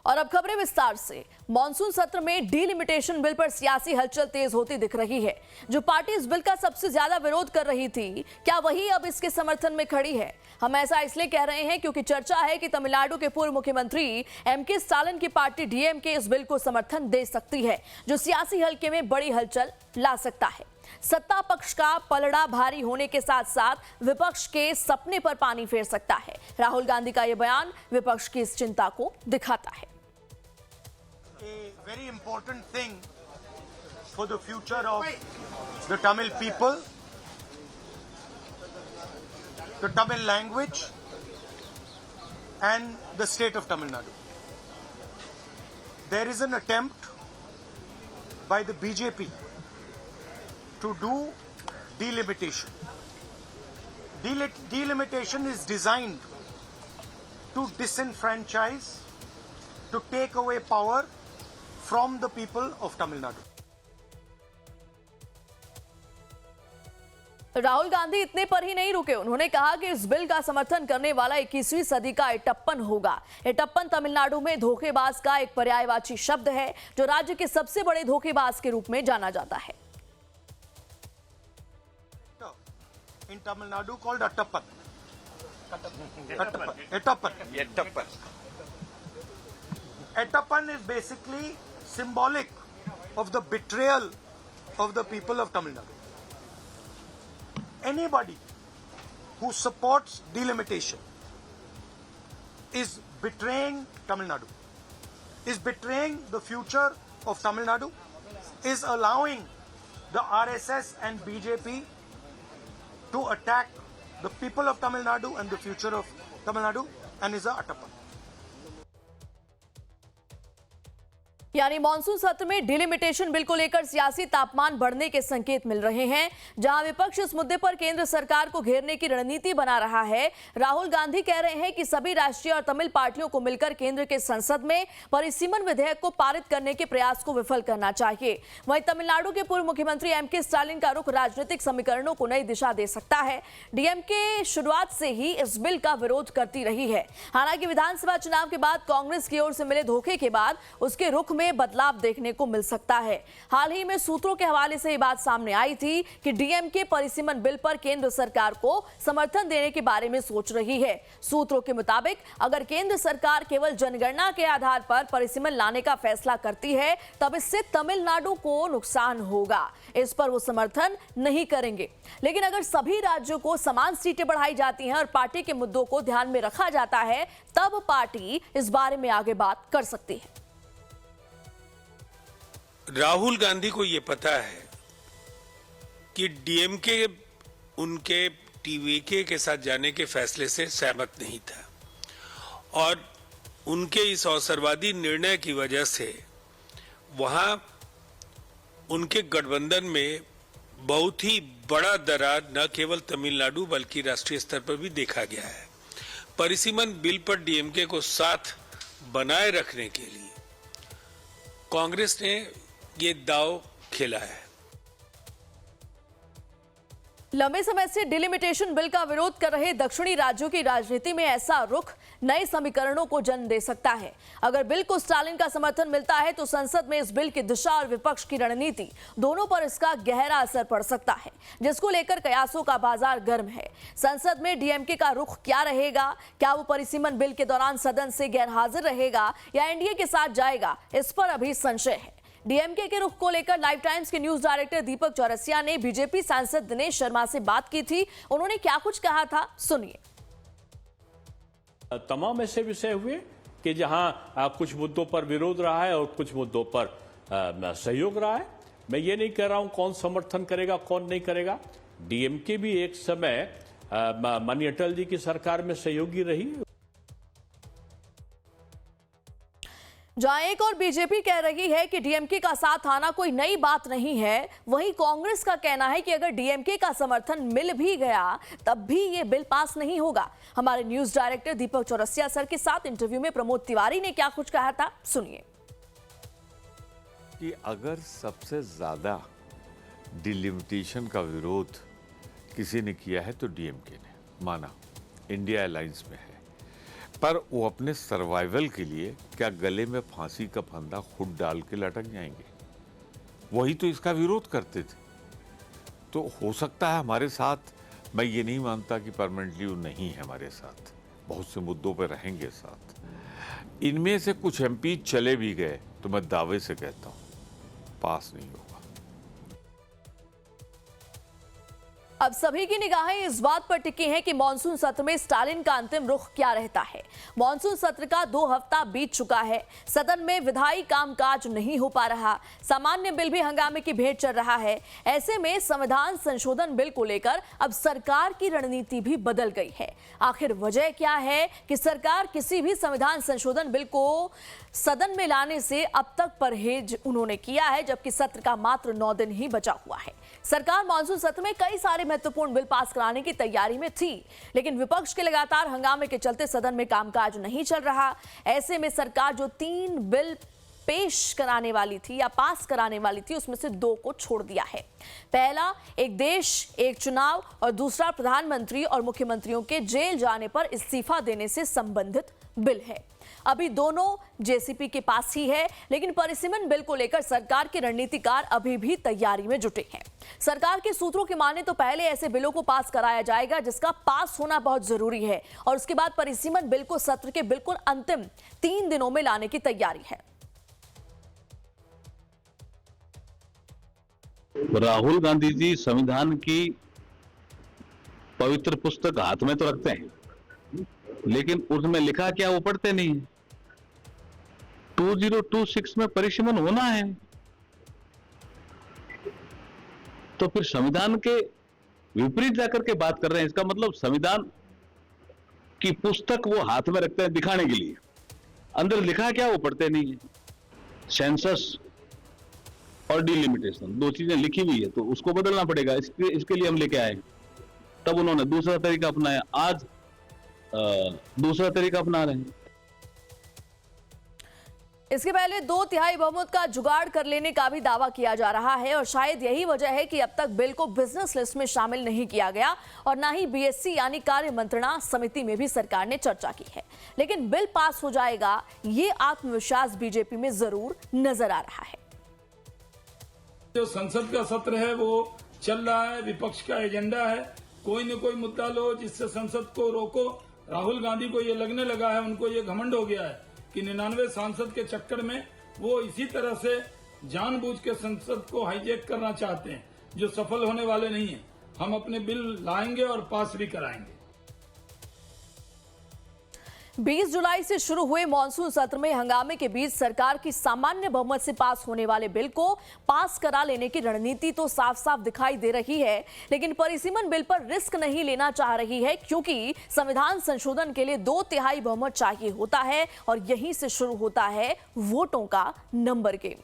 और अब खबरें विस्तार से। मॉनसून सत्र में डीलिमिटेशन बिल पर सियासी हलचल तेज होती दिख रही है। जो पार्टी इस बिल का सबसे ज्यादा विरोध कर रही थी, क्या वही अब इसके समर्थन में खड़ी है? हम ऐसा इसलिए कह रहे हैं क्योंकि चर्चा है कि तमिलनाडु के पूर्व मुख्यमंत्री एमके स्टालिन की पार्टी डीएमके इस बिल को समर्थन दे सकती है, जो सियासी हलके में बड़ी हलचल ला सकता है। सत्ता पक्ष का पलड़ा भारी होने के साथ साथ विपक्ष के सपने पर पानी फेर सकता है। राहुल गांधी का यह बयान विपक्ष की इस चिंता को दिखाता है। A very important thing for the future of the Tamil people, the Tamil language and the state of Tamil Nadu. There is an attempt by the BJP to do delimitation. Delimitation is designed to disenfranchise, to take away power from the people of Tamil Nadu. Rahul Gandhi इतने पर ही नहीं रुके। उन्होंने कहा कि इस bill का समर्थन करने वाला 21वीं सदी का एटप्पन होगा। एटप्पन तमिलनाडु में धोखेबाज का एक पर्यायवाची शब्द है, जो राज्य के सबसे बड़े धोखेबाज के रूप में जाना जाता है। In Tamil Nadu called Attappan. Attappan. Attappan is basically symbolic of the betrayal of the people of Tamil Nadu. Anybody who supports delimitation is betraying Tamil Nadu, is betraying the future of Tamil Nadu, is allowing the RSS and BJP to attack the people of Tamil Nadu and the future of Tamil Nadu, and is a Attappan. यानी monsoon सत्र में delimitation bill को लेकर सियासी तापमान बढ़ने के संकेत मिल रहे हैं। जहां विपक्ष इस मुद्दे पर केंद्र सरकार को घेरने की रणनीति बना रहा है, राहुल गांधी कह रहे हैं कि सभी राष्ट्रीय और तमिल पार्टियों को मिलकर केंद्र के संसद में परिसीमन विधेयक को पारित करने के प्रयास को विफल करना चाहिए। वहीं तमिलनाडु के पूर्व मुख्यमंत्री एमके स्टालिन का रुख राजनीतिक समीकरणों को नई दिशा दे सकता है। डीएमके शुरुआत से ही इस बिल का विरोध करती रही है। हालांकि विधानसभा चुनाव के बाद कांग्रेस की ओर से मिले धोखे के बाद उसके रुख में बदलाव देखने को मिल सकता है। हाल ही में सूत्रों के हवाले से ये बात सामने आई थी कि डीएमके परिसीमन बिल पर केंद्र सरकार को समर्थन देने के बारे में सोच रही है। सूत्रों के मुताबिक अगर केंद्र सरकार केवल जनगणना के आधार पर परिसीमन लाने का फैसला करती है, तब इससे तमिलनाडु को नुकसान होगा। इस पर वो समर्थन नहीं करेंगे। लेकिन अगर सभी राज्यों को समान सीटें बढ़ाई जाती हैं और पार्टी के मुद्दों को ध्यान में रखा जाता है, तब पार्टी इस बारे में आगे बात कर सकती है। राहुल गांधी को ये पता है कि डीएमके उनके टीवीके के साथ जाने के फैसले से सहमत नहीं था और उनके इस अवसरवादी निर्णय की वजह से वहां उनके गठबंधन में बहुत ही बड़ा दरार न केवल तमिलनाडु बल्कि राष्ट्रीय स्तर पर भी देखा गया है। परिसीमन बिल पर डीएमके को साथ बनाए रखने के लिए कांग्रेस ने ये दाव खेला है। लंबे समय से डिलिमिटेशन बिल का विरोध कर रहे दक्षिणी राज्यों की राजनीति में ऐसा रुख नए समीकरणों को जन्म दे सकता है। अगर बिल को स्टालिन का समर्थन मिलता है तो संसद में इस बिल की दिशा और विपक्ष की रणनीति दोनों पर इसका गहरा असर पड़ सकता है, जिसको लेकर कयासों का बाजार गर्म है। संसद में डीएमके का रुख क्या रहेगा? क्या वो परिसीमन बिल के दौरान सदन से गैर हाजिर रहेगा या एनडीए के साथ जाएगा? इस पर अभी संशय है। डीएमके के रुख को लेकर लाइव टाइम्स के न्यूज डायरेक्टर दीपक चौरसिया ने बीजेपी सांसद दिनेश शर्मा से बात की थी। उन्होंने क्या कुछ कहा था, सुनिए। तमाम ऐसे विषय हुए कि जहां कुछ मुद्दों पर विरोध रहा है और कुछ मुद्दों पर सहयोग रहा है। मैं ये नहीं कह रहा हूं कौन समर्थन करेगा कौन नहीं करेगा। डीएमके भी एक समय माननीय अटल जी की सरकार में सहयोगी रही। जहां एक और बीजेपी कह रही है कि डीएमके का साथ आना कोई नई बात नहीं है, वहीं कांग्रेस का कहना है कि अगर डीएमके का समर्थन मिल भी गया तब भी ये बिल पास नहीं होगा। हमारे न्यूज डायरेक्टर दीपक चौरसिया सर के साथ इंटरव्यू में प्रमोद तिवारी ने क्या कुछ कहा था, सुनिए। कि अगर सबसे ज्यादा डिलिमिटेशन का विरोध किसी ने किया है तो डीएमके ने, माना इंडिया अलायंस में है। पर वो अपने सर्वाइवल के लिए क्या गले में फांसी का फंदा खुद डाल के लटक जाएंगे? वही तो इसका विरोध करते थे। तो हो सकता है हमारे साथ, मैं ये नहीं मानता कि परमानेंटली वो नहीं है हमारे साथ, बहुत से मुद्दों पर रहेंगे साथ। इनमें से कुछ एमपी चले भी गए तो मैं दावे से कहता हूं पास नहीं होगा। अब सभी की निगाहें इस बात पर टिकी हैं कि मॉनसून सत्र में स्टालिन का अंतिम रुख क्या रहता है। मॉनसून सत्र का 2 हफ्ता बीत चुका है, सदन में विधायी कामकाज नहीं हो पा रहा, सामान्य बिल भी हंगामे की भेंट चल रहा है। ऐसे में संविधान संशोधन बिल को लेकर अब सरकार की रणनीति भी बदल गई है। आखिर वजह क्या है कि सरकार किसी भी संविधान संशोधन बिल को सदन में लाने से अब तक परहेज उन्होंने किया है, जबकि सत्र का मात्र 9 दिन ही बचा हुआ है। सरकार मॉनसून सत्र में कई सारे महत्वपूर्ण बिल पास कराने की तैयारी में थी, लेकिन विपक्ष के लगातार हंगामे के चलते सदन में कामकाज नहीं चल रहा। ऐसे में सरकार जो 3 बिल पेश कराने वाली थी या पास कराने वाली थी, उसमें से 2 को छोड़ दिया है। पहला एक देश एक चुनाव और दूसरा प्रधानमंत्री और मुख्यमंत्रियों के जेल जाने पर इस्तीफा देने से संबंधित बिल है। अभी दोनों जेसीपी के पास ही है, लेकिन परिसीमन बिल को लेकर सरकार के रणनीतिकार अभी भी तैयारी में जुटे हैं। सरकार के सूत्रों की माने तो पहले ऐसे बिलों को पास कराया जाएगा जिसका पास होना बहुत जरूरी है, और उसके बाद परिसीमन बिल को सत्र के बिल्कुल अंतिम 3 दिनों में लाने की तैयारी है। राहुल गांधी जी संविधान की पवित्र पुस्तक हाथ में तो रखते हैं, लेकिन उसमें लिखा क्या वो पढ़ते नहीं है। 2026 में परिसीमन होना है, तो फिर संविधान के विपरीत जाकर के बात कर रहे हैं। इसका मतलब संविधान की पुस्तक वो हाथ में रखते हैं दिखाने के लिए, अंदर लिखा क्या वो पढ़ते नहीं है। सेंसस और डिलिमिटेशन 2 चीजें लिखी हुई है, तो उसको बदलना पड़ेगा। इसके लिए हम लेके आए, तब उन्होंने दूसरा तरीका अपनाया, आज दूसरा तरीका अपना रहे हैं। इसके पहले 2/3 बहुमत का जुगाड़ कर लेने का भी दावा किया जा रहा है, और शायद यही वजह है कि अब तक बिल को बिजनेस लिस्ट में शामिल नहीं किया गया और ना ही बीएससी यानी कार्य मंत्रणा समिति में भी सरकार ने चर्चा की है। लेकिन बिल पास हो जाएगा, ये आत्मविश्वास बीजेपी में जरूर नजर आ रहा है। जो संसद का सत्र है वो चल रहा है, विपक्ष का एजेंडा है, कोई न कोई मुद्दा लो जिससे संसद को रोको। राहुल गांधी को ये लगने लगा है, उनको ये घमंड हो गया है कि 99 सांसद के चक्कर में वो इसी तरह से जानबूझ के संसद को हाईजैक करना चाहते हैं, जो सफल होने वाले नहीं है। हम अपने बिल लाएंगे और पास भी कराएंगे। 20 जुलाई से शुरू हुए मॉनसून सत्र में हंगामे के बीच सरकार की सामान्य बहुमत से पास होने वाले बिल को पास करा लेने की रणनीति तो साफ साफ दिखाई दे रही है, लेकिन परिसीमन बिल पर रिस्क नहीं लेना चाह रही है, क्योंकि संविधान संशोधन के लिए 2/3 बहुमत चाहिए होता है और यहीं से शुरू होता है वोटों का नंबर गेम।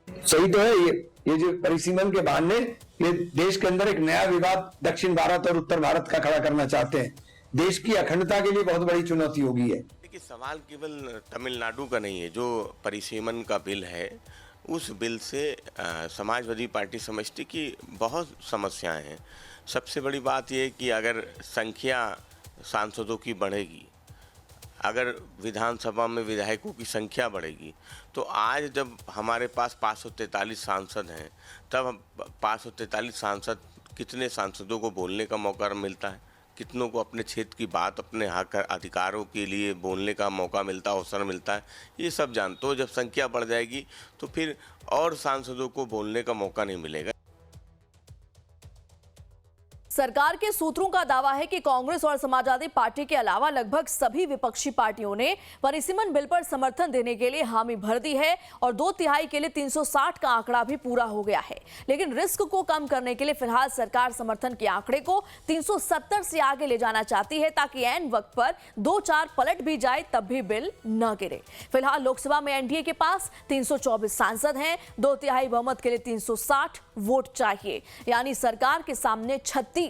सही तो है ये जो परिसीमन के बहाने ये देश के अंदर एक नया विवाद दक्षिण भारत और उत्तर भारत का खड़ा करना चाहते हैं। देश की अखंडता के लिए बहुत बड़ी चुनौती होगी है। देखिए, सवाल केवल तमिलनाडु का नहीं है। जो परिसीमन का बिल है, उस बिल से समाजवादी पार्टी समझती कि बहुत समस्याएं हैं। सबसे बड़ी बात यह कि अगर संख्या सांसदों की बढ़ेगी, अगर विधानसभा में विधायकों की संख्या बढ़ेगी, तो आज जब हमारे पास 543 सांसद हैं, तब 543 सांसद, कितने सांसदों को बोलने का मौका मिलता है, कितनों को अपने क्षेत्र की बात, अपने हक अधिकारों के लिए बोलने का मौका मिलता है, अवसर मिलता है, ये सब जानते हो। जब संख्या बढ़ जाएगी तो फिर और सांसदों को बोलने का मौका नहीं मिलेगा। सरकार के सूत्रों का दावा है कि कांग्रेस और समाजवादी पार्टी के अलावा लगभग सभी विपक्षी पार्टियों ने परिसीमन बिल पर समर्थन देने के लिए हामी भर दी है और 2/3 के लिए 360 का आंकड़ा भी पूरा हो गया है। लेकिन रिस्क को कम करने के लिए फिलहाल सरकार समर्थन के आंकड़े को 370 से आगे ले जाना चाहती है, ताकि ऐन वक्त पर 2-4 पलट भी जाए तब भी बिल न गिरे। फिलहाल लोकसभा में एनडीए के पास 324 सांसद हैं, 2/3 बहुमत के लिए 360 वोट चाहिए, यानी सरकार के सामने 36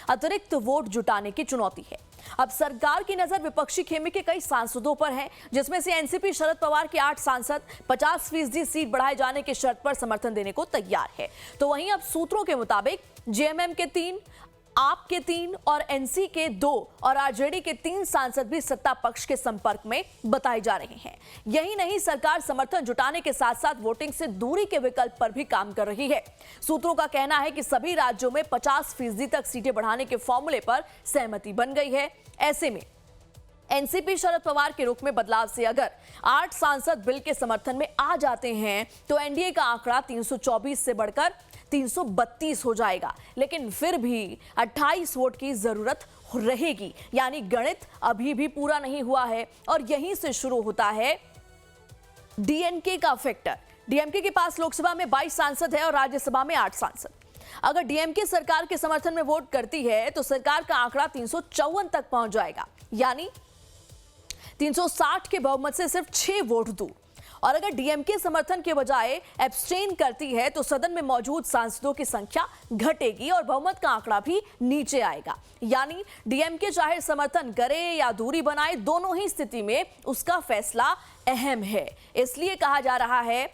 अतिरिक्त वोट जुटाने की चुनौती है। अब सरकार की नजर विपक्षी खेमे के कई सांसदों पर है, जिसमें से एनसीपी शरद पवार के 8 सांसद 50% सीट बढ़ाए जाने की शर्त पर समर्थन देने को तैयार है। तो वहीं अब सूत्रों के मुताबिक जेएमएम के 3, आप के 3 और एनसी के 2 और आरजेडी के 3 सांसद भी सत्ता पक्ष के संपर्क में बताए जा रहे हैं। यही नहीं, सरकार समर्थन जुटाने के साथ साथ वोटिंग से दूरी के विकल्प पर भी काम कर रही है। सूत्रों का कहना है कि सभी राज्यों में 50% तक सीटें बढ़ाने के फॉर्मूले पर सहमति बन गई है। ऐसे में एनसीपी शरद पवार के रुख में बदलाव से अगर 8 सांसद बिल के समर्थन में आ जाते हैं तो एनडीए का आंकड़ा 324 से बढ़कर 332 हो जाएगा, लेकिन फिर भी 28 वोट की जरूरत रहेगी। यानी गणित अभी भी पूरा नहीं हुआ है और यहीं से शुरू होता है डीएमके का फैक्टर। डीएमके के पास लोकसभा में 22 सांसद है और राज्यसभा में 8 सांसद। अगर डीएमके सरकार के समर्थन में वोट करती है तो सरकार का आंकड़ा 354 तक पहुंच जाएगा, यानी 360 के बहुमत से सिर्फ 6 वोट दूर। और अगर डीएमके समर्थन के बजाय एब्सटेन करती है तो सदन में मौजूद सांसदों की संख्या घटेगी और बहुमत का आंकड़ा भी नीचे आएगा। यानी डीएमके चाहे समर्थन करे या दूरी बनाए, दोनों ही स्थिति में उसका फैसला अहम है। इसलिए कहा जा रहा है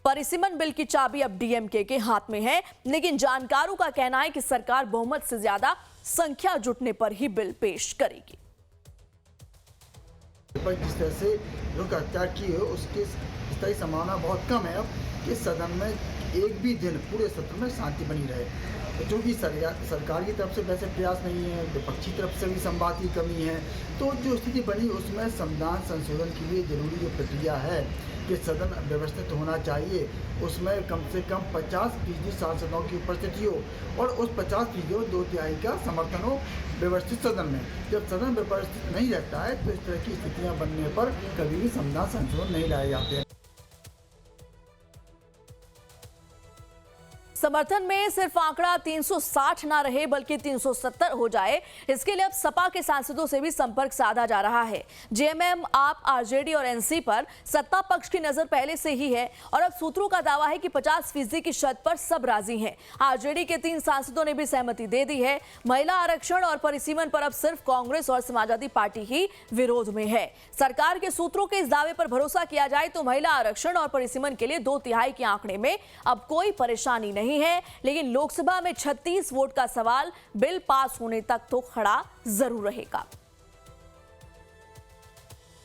परिसीमन बिल की चाबी अब डीएमके के हाथ में है, लेकिन जानकारों का कहना है कि सरकार बहुमत से ज्यादा संख्या जुटने पर ही बिल पेश करेगी। जिस तरह से लोग हत्या की है उसकी इस तरह की संभावना बहुत कम है अब कि सदन में एक भी दिन पूरे सत्र में शांति बनी रहे। जो कि सरकार की तरफ से वैसे प्रयास नहीं है, विपक्षी तरफ से भी संवाद की कमी है। तो जो स्थिति बनी उसमें संविधान संशोधन के लिए जरूरी जो प्रक्रिया है कि सदन व्यवस्थित होना चाहिए, उसमें कम से कम 50% सांसदों की उपस्थिति हो और उस 50% 2/3 का समर्थन हो व्यवस्थित सदन में। जब सदन व्यवस्थित नहीं रहता है तो इस तरह की स्थितियां बनने पर कभी भी संविधान संशोधन नहीं लाए जाते हैं। समर्थन में सिर्फ आंकड़ा 360 ना रहे बल्कि 370 हो जाए, इसके लिए अब सपा के सांसदों से भी संपर्क साधा जा रहा है। जेएमएम, आप, आरजेडी और एनसी पर सत्ता पक्ष की नजर पहले से ही है और अब सूत्रों का दावा है कि 50% की शर्त पर सब राजी हैं। आरजेडी के 3 सांसदों ने भी सहमति दे दी है। महिला आरक्षण और परिसीमन पर अब सिर्फ कांग्रेस और समाजवादी पार्टी ही विरोध में है। सरकार के सूत्रों के इस दावे पर भरोसा किया जाए तो महिला आरक्षण और परिसीमन के लिए 2/3 के आंकड़े में अब कोई परेशानी नहीं है, लेकिन लोकसभा में 36 वोट का सवाल बिल पास होने तक तो खड़ा जरूर रहेगा।